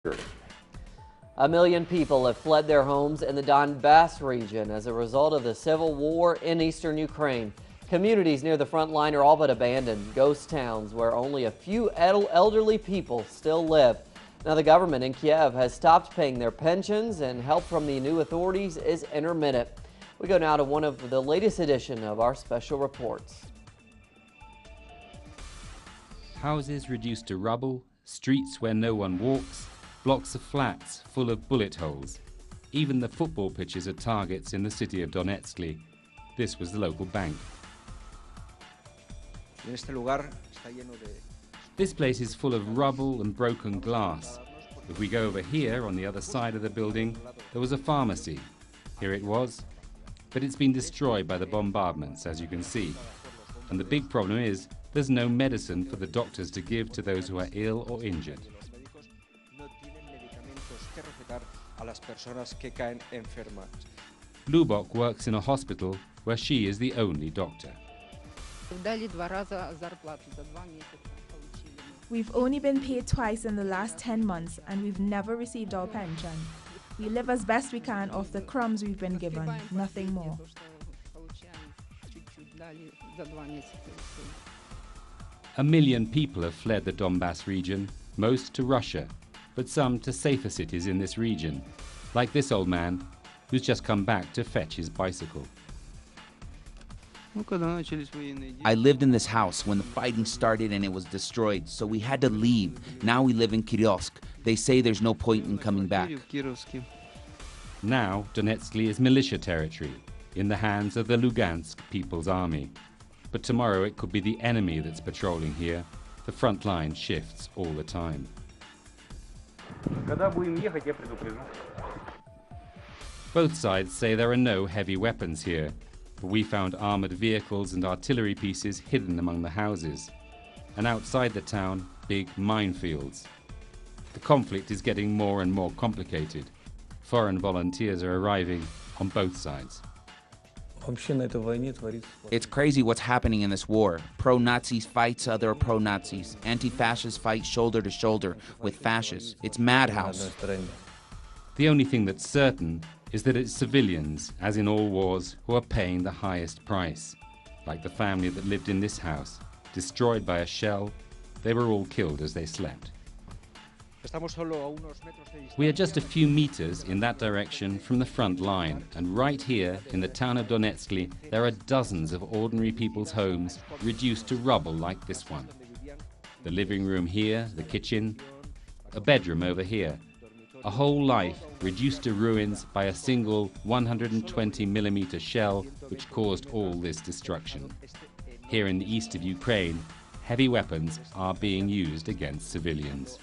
1 million people have fled their homes in the Donbass region as a result of the civil war in eastern Ukraine. Communities near the front line are all but abandoned, ghost towns where only a few elderly people still live. Now, the government in Kiev has stopped paying their pensions, and help from the new authorities is intermittent. We go now to one of the latest edition of our special reports. Houses reduced to rubble, streets where no one walks, blocks of flats full of bullet holes. Even the football pitches are targets in the city of Donetsk. This was the local bank. This place is full of rubble and broken glass. If we go over here, on the other side of the building, there was a pharmacy. Here it was, but it's been destroyed by the bombardments, as you can see. And the big problem is, there's no medicine for the doctors to give to those who are ill or injured. Lubok works in a hospital where she is the only doctor. We've only been paid twice in the last 10 months, and we've never received our pension. We live as best we can off the crumbs we've been given, nothing more. A million people have fled the Donbass region, most to Russia, but some to safer cities in this region, like this old man who's just come back to fetch his bicycle. I lived in this house when the fighting started and it was destroyed, so we had to leave. Now we live in Kiev. They say there's no point in coming back. Now Donetsk is militia territory, in the hands of the Lugansk People's Army. But tomorrow it could be the enemy that's patrolling here. The front line shifts all the time. Both sides say there are no heavy weapons here, but we found armored vehicles and artillery pieces hidden among the houses. And outside the town, big minefields. The conflict is getting more and more complicated. Foreign volunteers are arriving on both sides. It's crazy what's happening in this war. Pro-Nazis fights other pro-Nazis. Anti-fascists fight shoulder to shoulder with fascists. It's madhouse. The only thing that's certain is that it's civilians, as in all wars, who are paying the highest price. Like the family that lived in this house, destroyed by a shell. They were all killed as they slept. We are just a few meters in that direction from the front line, and right here in the town of Donetsk, there are dozens of ordinary people's homes reduced to rubble like this one. The living room here, the kitchen, a bedroom over here. A whole life reduced to ruins by a single 120mm shell which caused all this destruction. Here in the east of Ukraine, heavy weapons are being used against civilians.